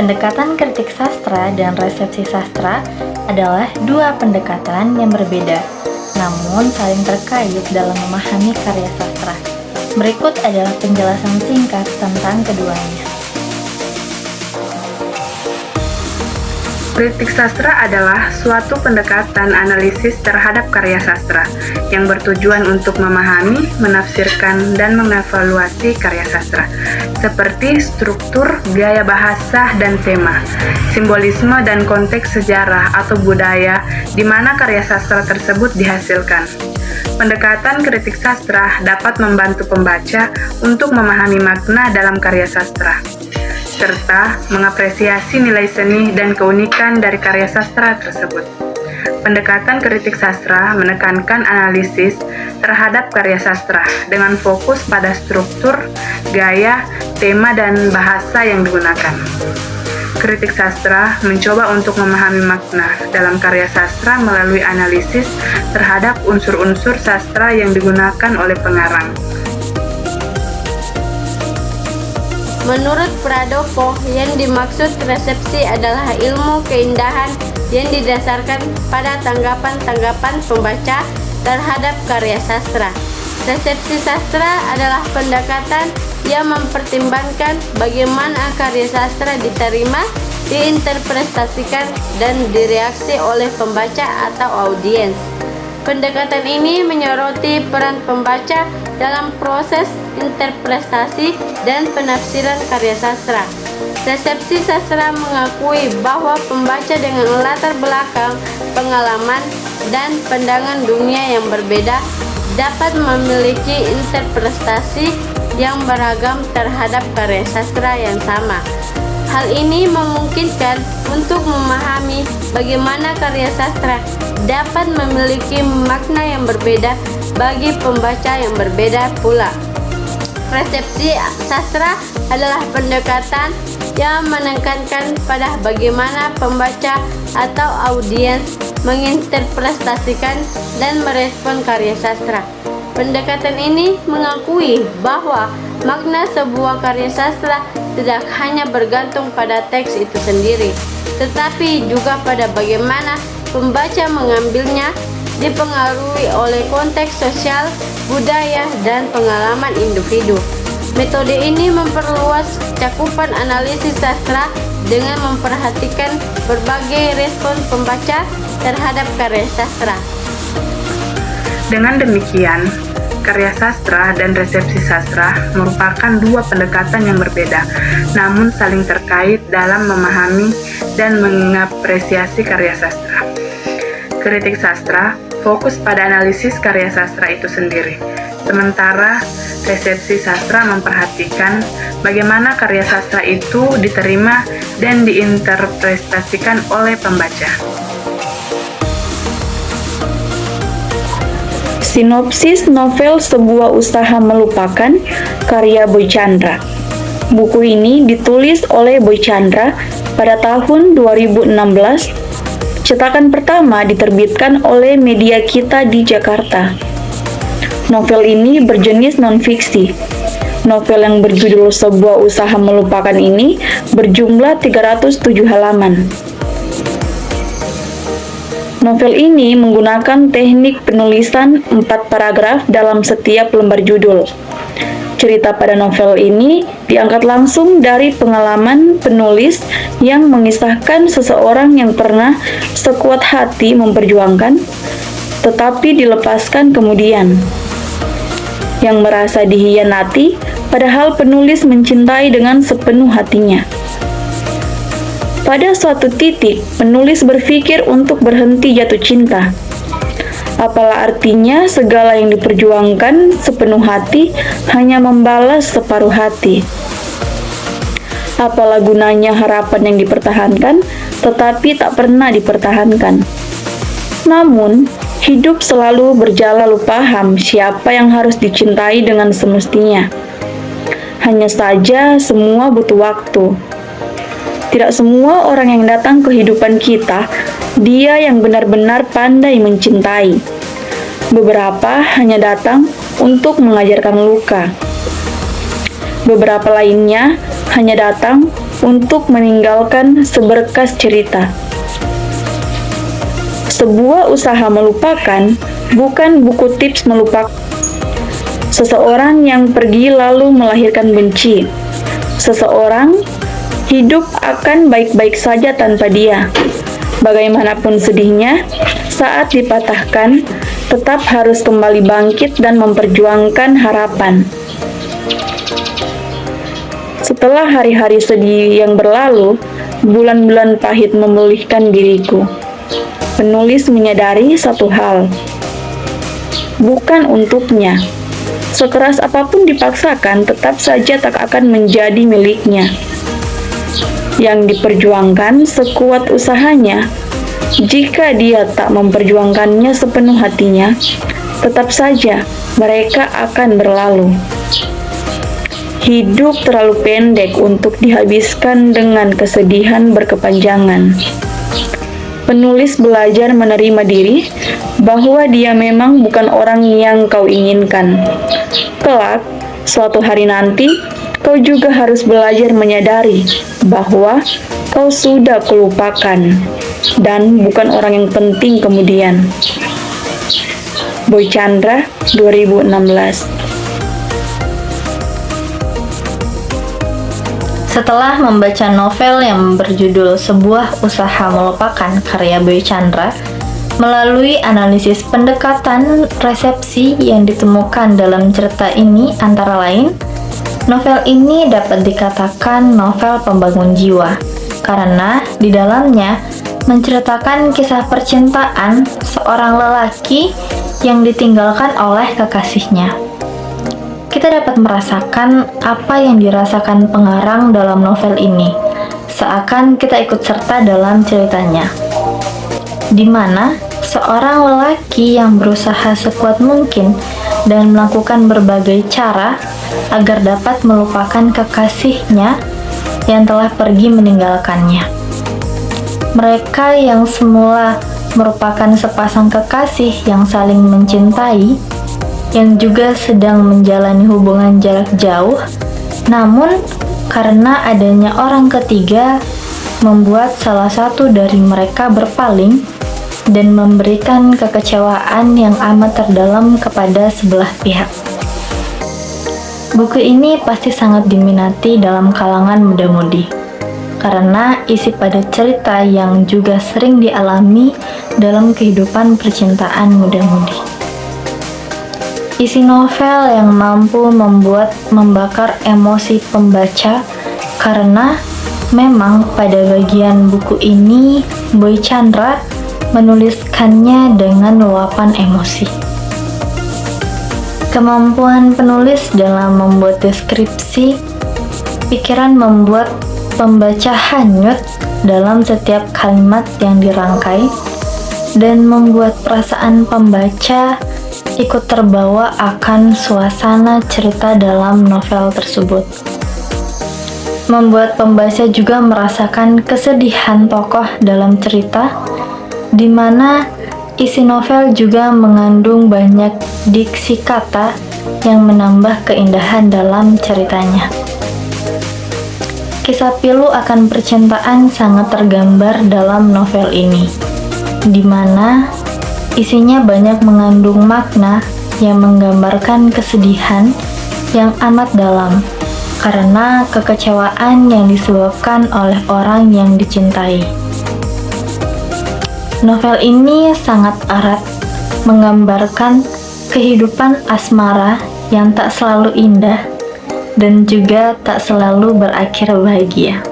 Pendekatan kritik sastra dan resepsi sastra adalah dua pendekatan yang berbeda, namun saling terkait dalam memahami karya sastra. Berikut adalah penjelasan singkat tentang keduanya. Kritik sastra adalah suatu pendekatan analisis terhadap karya sastra yang bertujuan untuk memahami, menafsirkan, dan mengevaluasi karya sastra, seperti struktur, gaya bahasa, dan tema, simbolisme dan konteks sejarah atau budaya di mana karya sastra tersebut dihasilkan. Pendekatan kritik sastra dapat membantu pembaca untuk memahami makna dalam karya sastra, serta mengapresiasi nilai seni dan keunikan dari karya sastra tersebut. Pendekatan kritik sastra menekankan analisis terhadap karya sastra dengan fokus pada struktur, gaya, tema, dan bahasa yang digunakan. Kritik sastra mencoba untuk memahami makna dalam karya sastra melalui analisis terhadap unsur-unsur sastra yang digunakan oleh pengarang. Menurut Pradoko, yang dimaksud resepsi adalah ilmu keindahan yang didasarkan pada tanggapan-tanggapan pembaca terhadap karya sastra. Resepsi sastra adalah pendekatan yang mempertimbangkan bagaimana karya sastra diterima, diinterpretasikan, dan direaksi oleh pembaca atau audiens. Pendekatan ini menyoroti peran pembaca dalam proses interpretasi dan penafsiran karya sastra. Resepsi sastra mengakui bahwa pembaca dengan latar belakang, pengalaman, dan pandangan dunia yang berbeda dapat memiliki interpretasi yang beragam terhadap karya sastra yang sama. Hal ini memungkinkan untuk memahami bagaimana karya sastra dapat memiliki makna yang berbeda bagi pembaca yang berbeda pula. Resepsi sastra adalah pendekatan yang menekankan pada bagaimana pembaca atau audiens menginterpretasikan dan merespon karya sastra. Pendekatan ini mengakui bahwa makna sebuah karya sastra tidak hanya bergantung pada teks itu sendiri, tetapi juga pada bagaimana pembaca mengambilnya, dipengaruhi oleh konteks sosial, budaya, dan pengalaman individu. Metode ini memperluas cakupan analisis sastra dengan memperhatikan berbagai respon pembaca terhadap karya sastra. Dengan demikian, karya sastra dan resepsi sastra merupakan dua pendekatan yang berbeda, namun saling terkait dalam memahami dan mengapresiasi karya sastra. Kritik sastra fokus pada analisis karya sastra itu sendiri, sementara resepsi sastra memperhatikan bagaimana karya sastra itu diterima dan diinterpretasikan oleh pembaca. Sinopsis novel Sebuah Usaha Melupakan karya Boy Tjandra. Buku ini ditulis oleh Boy Tjandra pada tahun 2016. Cetakan pertama diterbitkan oleh Media Kita di Jakarta. Novel ini berjenis non-fiksi. Novel yang berjudul Sebuah Usaha Melupakan ini berjumlah 307 halaman. Novel ini menggunakan teknik penulisan 4 paragraf dalam setiap lembar judul. Cerita pada novel ini diangkat langsung dari pengalaman penulis yang mengisahkan seseorang yang pernah sekuat hati memperjuangkan, tetapi dilepaskan kemudian. Yang merasa dihianati, padahal penulis mencintai dengan sepenuh hatinya. Pada suatu titik, penulis berpikir untuk berhenti jatuh cinta. Apalah artinya segala yang diperjuangkan sepenuh hati hanya membalas separuh hati? Apalah gunanya harapan yang dipertahankan tetapi tak pernah dipertahankan? Namun, hidup selalu berjalan lalu paham siapa yang harus dicintai dengan semestinya. Hanya saja semua butuh waktu. Tidak semua orang yang datang ke kehidupan kita, dia yang benar-benar pandai mencintai. Beberapa hanya datang untuk mengajarkan luka. Beberapa lainnya hanya datang untuk meninggalkan seberkas cerita. Sebuah usaha melupakan bukan buku tips melupakan. Seseorang yang pergi lalu melahirkan benci. Seseorang hidup akan baik-baik saja tanpa dia. Bagaimanapun sedihnya, saat dipatahkan, tetap harus kembali bangkit dan memperjuangkan harapan. Setelah hari-hari sedih yang berlalu, bulan-bulan pahit memulihkan diriku. Penulis menyadari satu hal, bukan untuknya. Sekeras apapun dipaksakan, tetap saja tak akan menjadi miliknya. Yang diperjuangkan sekuat usahanya, jika dia tak memperjuangkannya sepenuh hatinya, tetap saja mereka akan berlalu. Hidup terlalu pendek untuk dihabiskan dengan kesedihan berkepanjangan. Penulis belajar menerima diri bahwa dia memang bukan orang yang kau inginkan. Kelak, suatu hari nanti, kau juga harus belajar menyadari bahwa kau sudah kelupakan dan bukan orang yang penting kemudian. Boy Chandra, 2016. Setelah membaca novel yang berjudul Sebuah Usaha Melupakan karya Boy Chandra, melalui analisis pendekatan resepsi yang ditemukan dalam cerita ini antara lain, novel ini dapat dikatakan novel pembangun jiwa, karena di dalamnya menceritakan kisah percintaan seorang lelaki yang ditinggalkan oleh kekasihnya. Kita dapat merasakan apa yang dirasakan pengarang dalam novel ini, seakan kita ikut serta dalam ceritanya, di mana seorang lelaki yang berusaha sekuat mungkin dan melakukan berbagai cara agar dapat melupakan kekasihnya yang telah pergi meninggalkannya. Mereka yang semula merupakan sepasang kekasih yang saling mencintai, yang juga sedang menjalani hubungan jarak jauh, namun karena adanya orang ketiga membuat salah satu dari mereka berpaling dan memberikan kekecewaan yang amat terdalam kepada sebelah pihak. Buku ini pasti sangat diminati dalam kalangan muda-mudi, karena isi pada cerita yang juga sering dialami dalam kehidupan percintaan muda-mudi. Isi novel yang mampu membakar emosi pembaca, karena memang pada bagian buku ini Boy Chandra menuliskannya dengan luapan emosi. Kemampuan penulis dalam membuat deskripsi pikiran membuat pembaca hanyut dalam setiap kalimat yang dirangkai dan membuat perasaan pembaca ikut terbawa akan suasana cerita dalam novel tersebut. Membuat pembaca juga merasakan kesedihan tokoh dalam cerita, di mana isi novel juga mengandung banyak diksi kata yang menambah keindahan dalam ceritanya. Kisah pilu akan percintaan sangat tergambar dalam novel ini, di mana isinya banyak mengandung makna yang menggambarkan kesedihan yang amat dalam karena kekecewaan yang disebabkan oleh orang yang dicintai. Novel ini sangat erat menggambarkan kehidupan asmara yang tak selalu indah dan juga tak selalu berakhir bahagia.